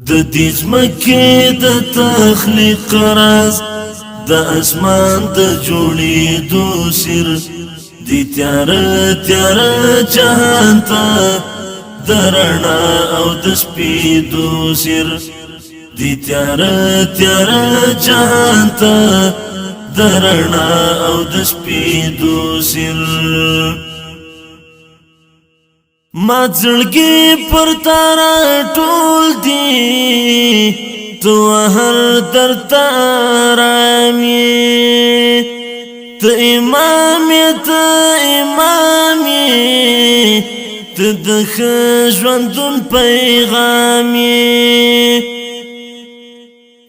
د دې ځمکې د تخلیق راز د اسمان د جوړېدو سر د تیار جهان ته د رڼا او د سپېدو سر د تیار جهان ته د رڼا او د سپېدو سر ما زړګي پر تارا ټول دی تو هر در تارامي ته امامي ته د ژوندون پیغامي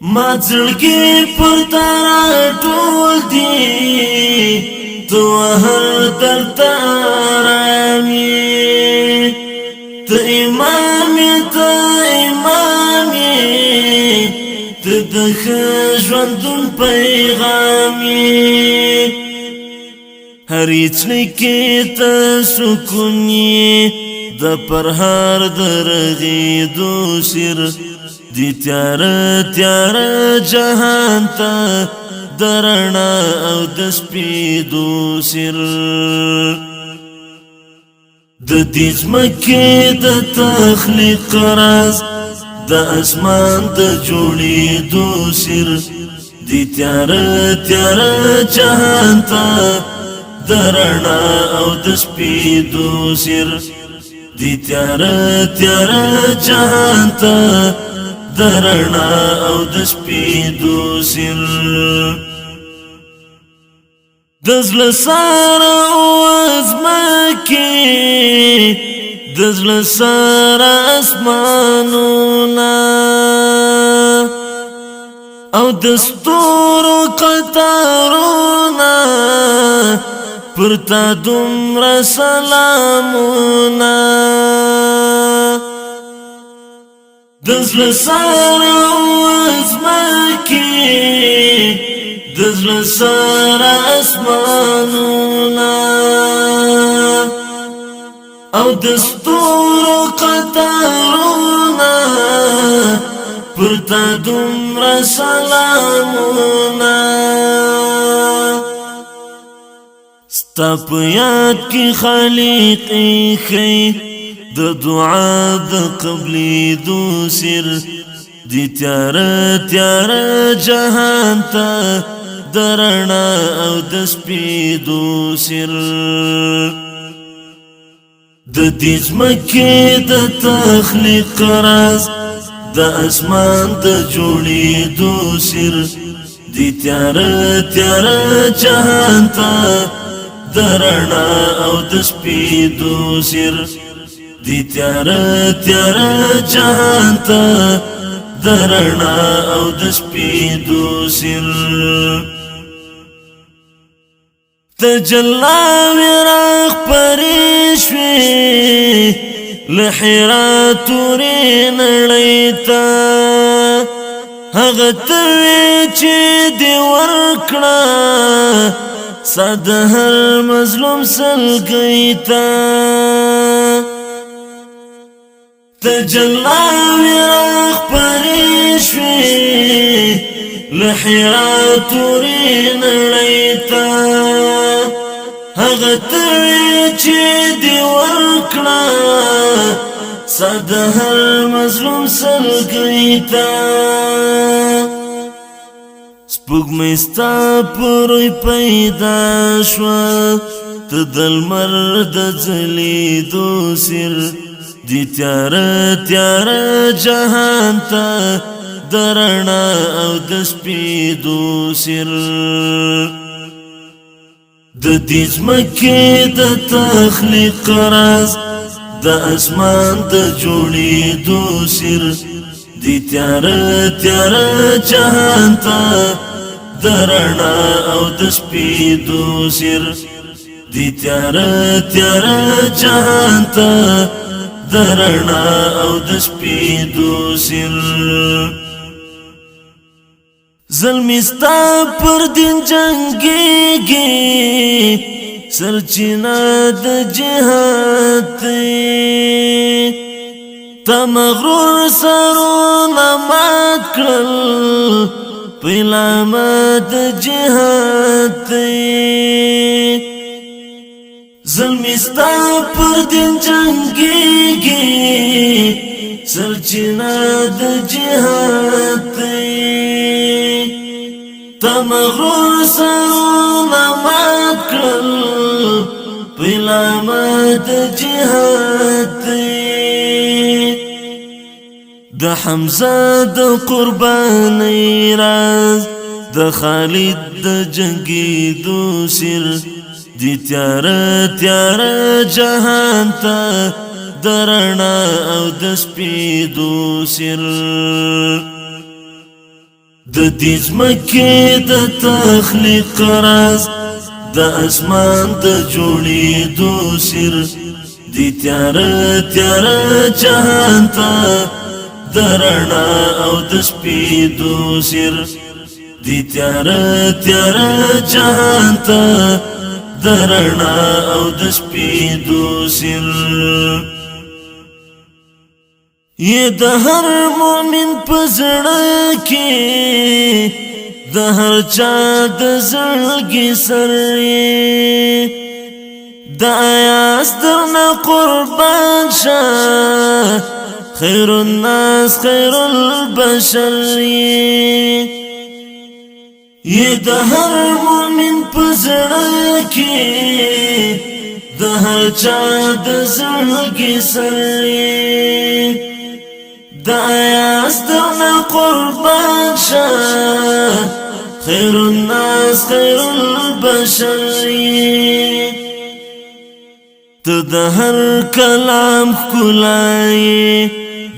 ما زړګي پر تارا ټول دی تو هر در تارامي ته امامي ته د ژوندون پیغامي هر هیڅ ته سکونی د پرهار درغېدو سر د تیار جهان ته د رڼا او د سپېدو سر د دې ځمکې د تخلیق راز د اسمان د جوړېدو سر د تیار جهان ته د رڼا او د سپېدو سر د تیار جهان ته د رڼا او د سپېدو سر د زړه ساره ازمکې د زړه ساره اسمانونه او د ستورو قطارونه پر تا دومره سلامونه د زړه ساره ازمکې د زړه ساره اسمانونه او د ستورو قطارونه پر تا دومره سلامونه ستا په یاد کې خالق ایښی د دعا د قبلېدو سر د تیار جهان ته د رڼا او د سپېدو سر د دې ځمکې د تخلیق راز د اسمان د جوړېدو سر د تیار جهان ته د رڼا او د سپېدو سر د تیار جهان ته د رڼا او د سپېدو سر تجلاوی راخ پریشوی لحرا توری نړیتا هغه توی چې دی ورکړه صد هر مظلوم سلګیتا تجلاوی راخ پریشوی لحرا توری نړیتا هغه توی چې دی ورکړه صد هر مظلوم سلګیتا سپوږمۍ ستا پروی پیدا شوه ته د لمر د ځلېدو سر د تیار جهان ته د رڼا او د سپېدو سر د دې ځمکې د تخلیق راز د اسمان د جوړېدو سر د تیار جهان ته د رڼا او د سپېدو سر د تیار جهان ته د رڼا او د سپېدو سر ظلمی ستا پر دین جنگیږي سرچینه د جهاد تا مغرور سرونه کړل پیلامه د جهاد دی ظلمی ستا پر دین جنگیږي سرچینه د جهاد دی تا مغرور سرونه مات کړل پیلامه د جهاد دی د حمزه د قربانی راز د خالد د جنگی دو سر دی تیار تیار جهان تا درنا او د سپیدو سر د دې ځمکې د تخلیق راز د اسمان د جوړېدو سر دی تیار تیار جهان تا درنا او د سپیدو سر دی تیار تیار جهان تا درنا او د سپیدو سر یہ د هر مومن په زړه کې د هر چا د زړګي سر د آیاس درنه قربان شه خیر الناس خیر البشر یہ د هر مومن په زړه کې د هر چا د زړګي سر د آیاس درنه قربان شه خیر الناس خیر البشر ته د هر کلام ښکلایې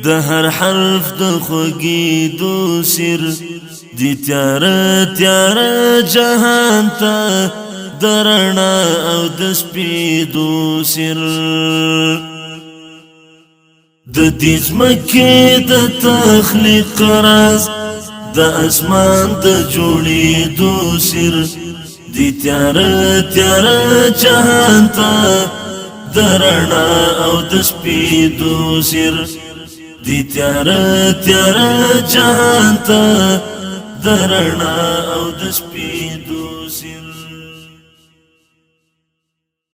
د هر حرف د خوږېدو سر دی تیار تیار جهان ته د رڼا او د سپیدو سر د دې ځمکې د تخلیق راز د اسمان د جوړېدو سر دی تیار تیار جهان ته د رڼا او د سپیدو سر دی تیار تیار جهان ته د رڼا او د سپیدو سر